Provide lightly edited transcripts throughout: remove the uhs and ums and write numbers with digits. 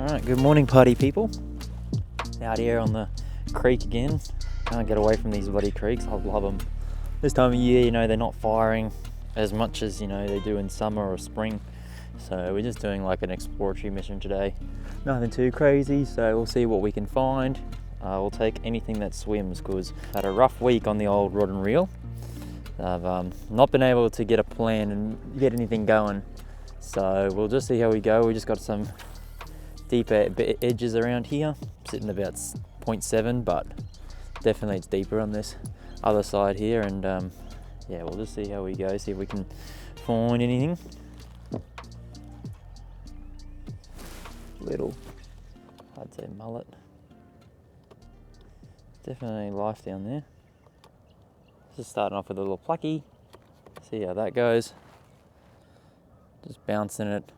Alright, good morning party people. Out here on the creek again. Can't get away from these bloody creeks, I love them. This time of year, you know, they're not firing as much as, you know, they do in summer or spring. So we're just doing like an exploratory mission today. Nothing too crazy, so we'll see what we can find. We'll take anything that swims because I had a rough week on the old rod and reel. I've not been able to get a plan and get anything going. So we'll just see how we go. We just got some deeper edges around here, sitting about 0.7, but definitely it's deeper on this other side here. And yeah, we'll just see how we go, see if we can find anything. Little, I'd say mullet. Definitely life down there. Just starting off with a little plucky. See how that goes. Just bouncing it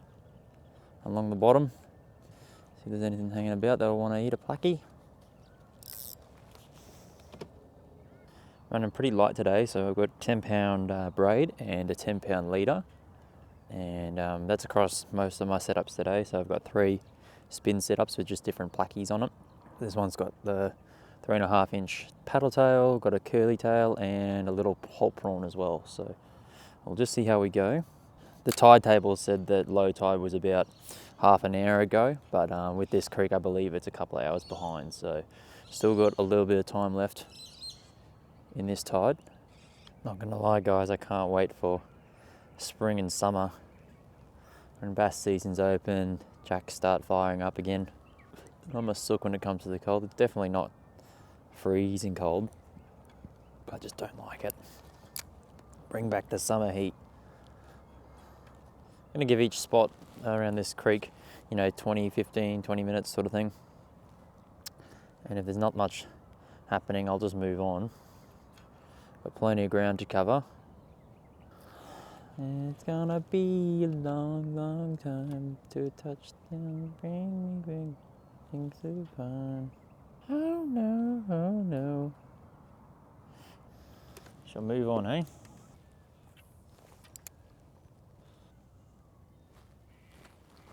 along the bottom. See if there's anything hanging about that'll want to eat a plucky. Running pretty light today, so I've got a 10-pound braid and a 10-pound leader. And that's across most of my setups today. So I've got 3 spin setups with just different plackies on it. This one's got the 3.5-inch paddle tail, got a curly tail and a little whole prawn as well. So we'll just see how we go. The tide table said that low tide was about half an hour ago, but with this creek I believe it's a couple of hours behind. So still got a little bit of time left in this tide. Not gonna lie guys, I can't wait for spring and summer when bass season's open, jacks start firing up again. I'm a sook when it comes to the cold. It's definitely not freezing cold, but I just don't like it. Bring back the summer heat. I'm gonna give each spot around this creek, you know, 20 minutes sort of thing. And if there's not much happening, I'll just move on. Got plenty of ground to cover. It's gonna be a long, long time to touch down, bring things to fun. Oh no, oh no. Shall move on, eh?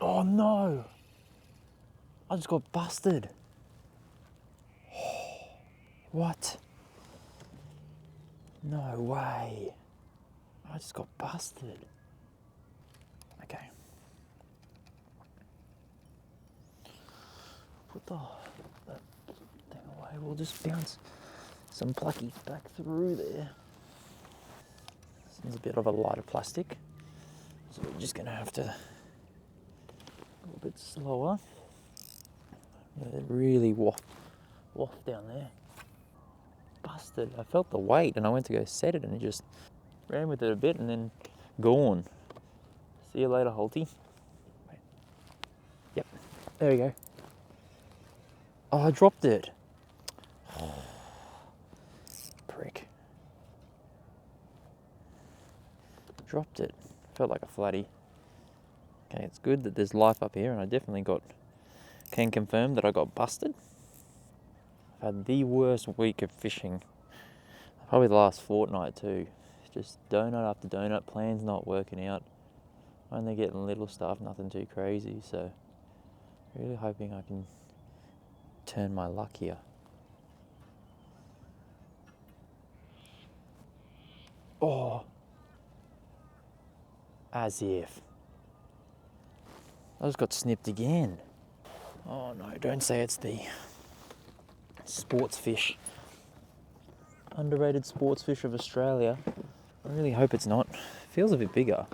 Oh no! I just got busted. What? No way. I just got busted. Okay. Put that thing away. We'll just bounce some pluckies back through there. This is a bit of a lighter plastic, so we're just gonna have to go a bit slower. It really waft down there. Busted. I felt the weight and I went to go set it and it just ran with it a bit and then gone. See you later, Holty. Wait. Yep, there we go. Oh, I dropped it. Oh, prick. Dropped it. Felt like a flatty. Okay, it's good that there's life up here and I definitely can confirm that I got busted. I've had the worst week of fishing. Probably the last fortnight too. Just donut after donut, plans not working out. Only getting little stuff, nothing too crazy. So really hoping I can turn my luck here. Oh, as if. I just got snipped again. Oh no, don't say it's the sports fish. Underrated sports fish of Australia. I really hope it's not. Feels a bit bigger.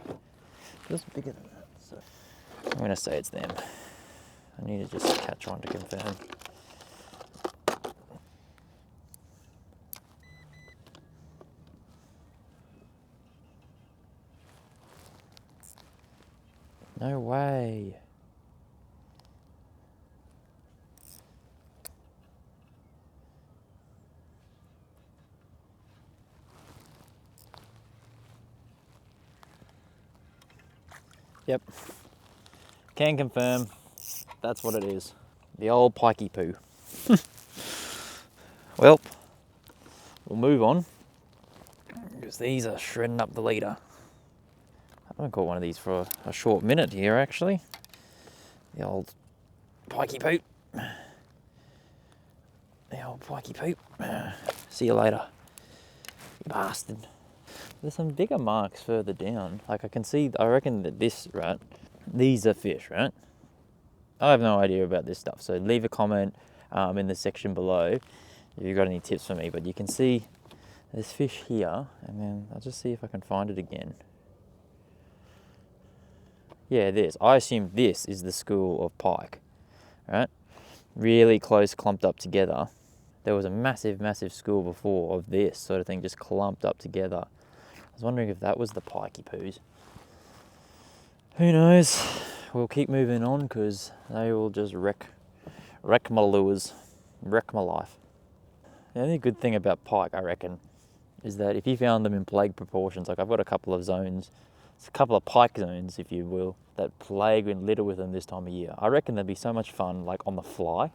Feels bigger than that. So I'm gonna say it's them. I need to just catch one to confirm. No way. Yep, can confirm that's what it is. The old pikey poo. Well, we'll move on because these are shredding up the leader. I haven't caught one of these for a short minute here actually. The old pikey poop. The old pikey poop. See you later, you bastard. There's some bigger marks further down. Like I can see, I reckon that this, right, these are fish, right? I have no idea about this stuff, so leave a comment in the section below if you've got any tips for me. But you can see there's fish here, and then I'll just see if I can find it again. Yeah, this. I assume this is the school of pike, right? Really close, clumped up together. There was a massive, massive school before of this sort of thing, just clumped up together. I was wondering if that was the pikey poos. Who knows? We'll keep moving on because they will just wreck my lures, wreck my life. The only good thing about pike, I reckon, is that if you found them in plague proportions, like I've got a couple of zones, it's a couple of pike zones, if you will, that plague and litter with them this time of year. I reckon they'd be so much fun, like on the fly.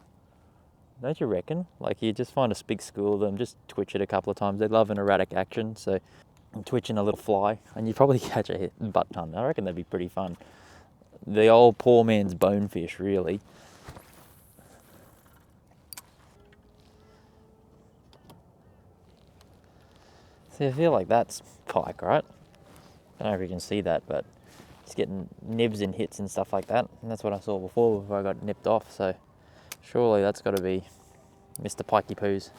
Don't you reckon? Like you just find a big school of them, just twitch it a couple of times. They love an erratic action, so twitching a little fly, and you probably catch a butt ton. I reckon that'd be pretty fun. The old poor man's bonefish, really. See, I feel like that's pike, right? I don't know if you can see that, but it's getting nibs and hits and stuff like that. And that's what I saw before I got nipped off. So surely that's got to be Mr. Pikey Poos.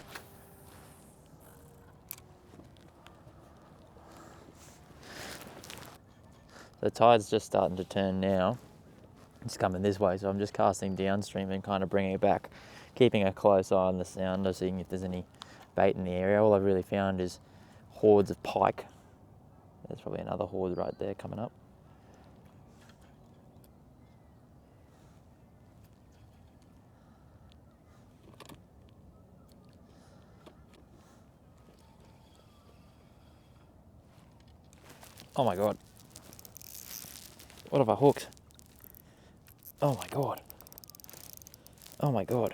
The tide's just starting to turn now. It's coming this way, so I'm just casting downstream and kind of bringing it back, keeping a close eye on the sound, seeing if there's any bait in the area. All I've really found is hordes of pike. There's probably another horde right there coming up. Oh my god. What have I hooked? Oh my god. Oh my god.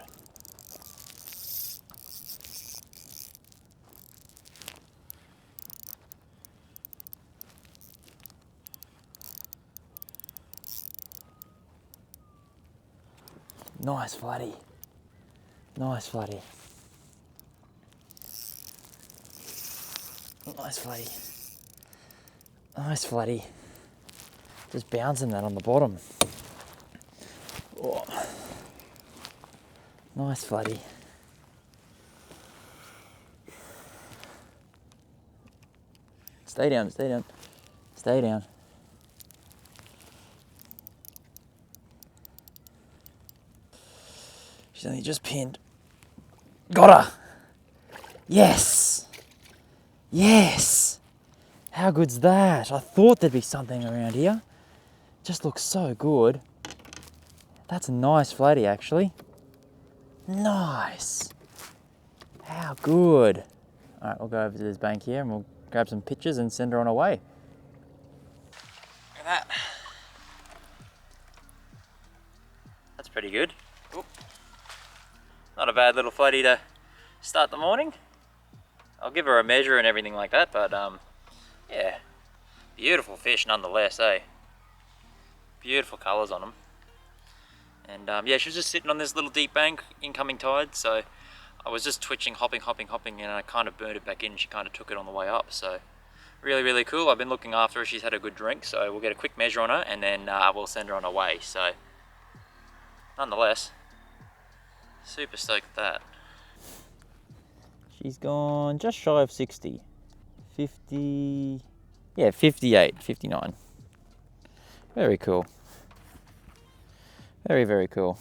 Nice flatty. Nice flatty. Nice flatty. Nice flatty. Just bouncing that on the bottom. Oh. Nice flatty. Stay down, stay down. Stay down. She's only just pinned. Got her! Yes! Yes! How good's that? I thought there'd be something around here. Just looks so good. That's a nice flatty, actually. Nice! How good! Alright, we'll go over to this bank here and we'll grab some pictures and send her on her way. Look at that. That's pretty good. Oop. Not a bad little flatty to start the morning. I'll give her a measure and everything like that, but yeah, beautiful fish nonetheless, eh? Beautiful colours on them. And yeah, she was just sitting on this little deep bank, incoming tide, so I was just twitching, hopping, and I kind of burned it back in. She kind of took it on the way up, so really, really cool. I've been looking after her. She's had a good drink, so we'll get a quick measure on her, and then we'll send her on her way. So nonetheless, super stoked at that. She's gone just shy of 60. 50, yeah, 58, 59. Very cool. Very, very cool.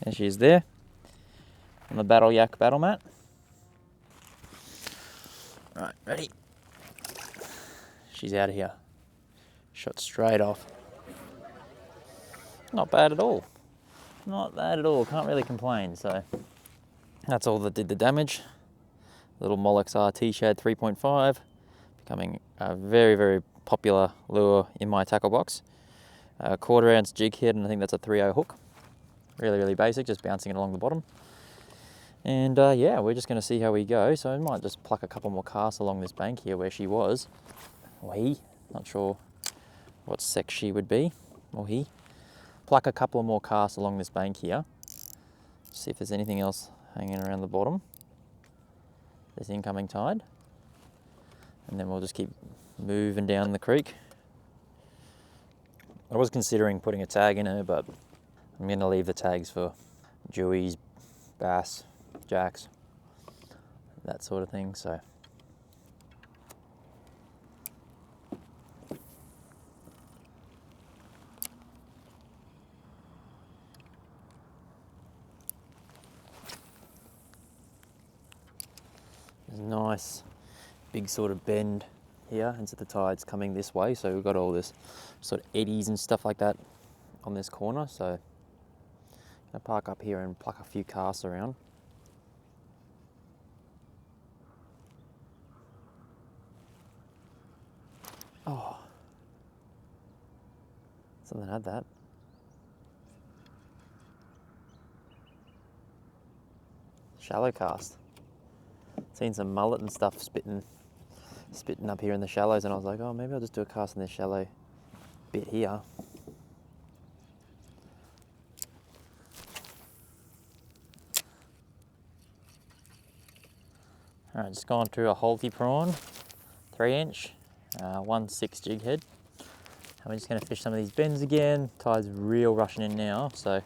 There she is there on the battle yak battle mat. Right, ready? She's out of here. Shot straight off. Not bad at all. Not bad at all. Can't really complain. So that's all that did the damage. Little Molex RT Shad 3.5, becoming a very, very popular lure in my tackle box. A 1/4 ounce jig head, and I think that's a 3/0 hook. Really, really basic, just bouncing it along the bottom. And yeah, we're just going to see how we go. So I might just pluck a couple more casts along this bank here where she was. Or he, not sure what sex she would be, or he. Pluck a couple of more casts along this bank here, See if there's anything else hanging around the bottom. There's incoming tide. And then we'll just keep moving down the creek. I was considering putting a tag in her, but I'm going to leave the tags for jewies, bass, jacks, that sort of thing. So there's a nice big sort of bend here, and so the tide's coming this way, so we've got all this sort of eddies and stuff like that on this corner. So I'll park up here and pluck a few casts around. Oh, something had that. Shallow cast. Seen some mullet and stuff spitting up here in the shallows, and I was like, oh, maybe I'll just do a cast in this shallow bit here. Alright, just gone through a Holty prawn, 3-inch, 1/6 jig head. And we're just going to fish some of these bends again. Tide's real rushing in now, so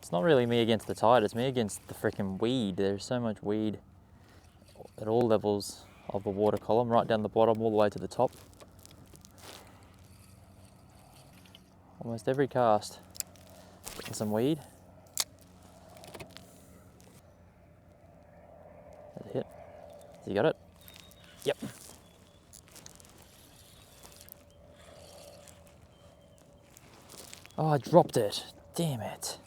it's not really me against the tide, it's me against the freaking weed. There's so much weed at all levels of the water column, right down the bottom all the way to the top. Almost every cast getting some weed. That's a hit. You got it? Yep. Oh, I dropped it. Damn it.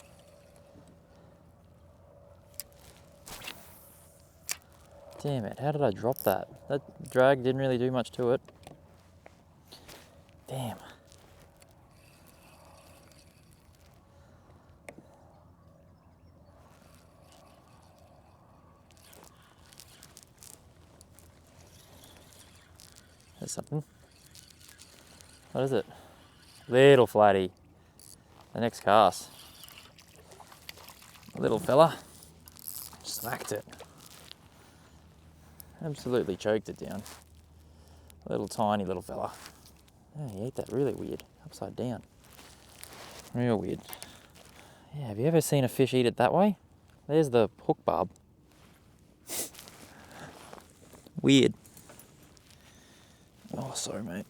Damn it, how did I drop that? That drag didn't really do much to it. Damn. There's something. What is it? Little flatty. The next cast. Little fella. Smacked it. Absolutely choked it down. Little tiny little fella. Oh, he ate that really weird. Upside down. Real weird. Yeah, have you ever seen a fish eat it that way? There's the hook barb. Weird. Oh, sorry, mate.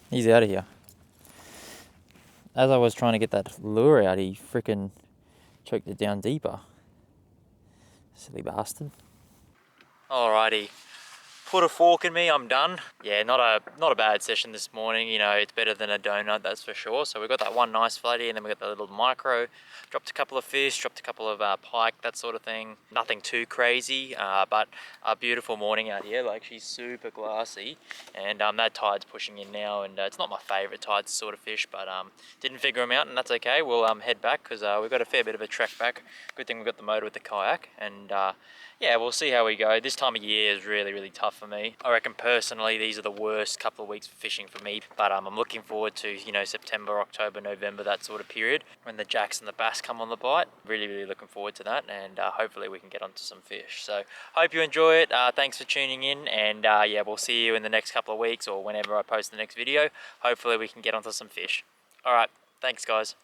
He's out of here. As I was trying to get that lure out, he frickin' choked it down deeper. Silly bastard. Alrighty. Put a fork in me, I'm done. Yeah, not a bad session this morning. You know, it's better than a donut, that's for sure. So we got that one nice flatty, and then we got the little micro. Dropped a couple of fish, dropped a couple of pike, that sort of thing. Nothing too crazy, but a beautiful morning out here. Like, she's super glassy, and that tide's pushing in now, and it's not my favourite tide to sort of fish, but didn't figure them out, and that's okay. We'll head back, because we've got a fair bit of a trek back. Good thing we've got the motor with the kayak, and yeah, we'll see how we go. This time of year is really, really tough for me. I reckon personally these are the worst couple of weeks for fishing for me, but I'm looking forward to, you know, September, October, November, that sort of period when the jacks and the bass come on the bite. Really, really looking forward to that, and hopefully we can get onto some fish. So hope you enjoy it. Thanks for tuning in, and yeah, we'll see you in the next couple of weeks or whenever I post the next video. Hopefully we can get onto some fish. All right, thanks guys.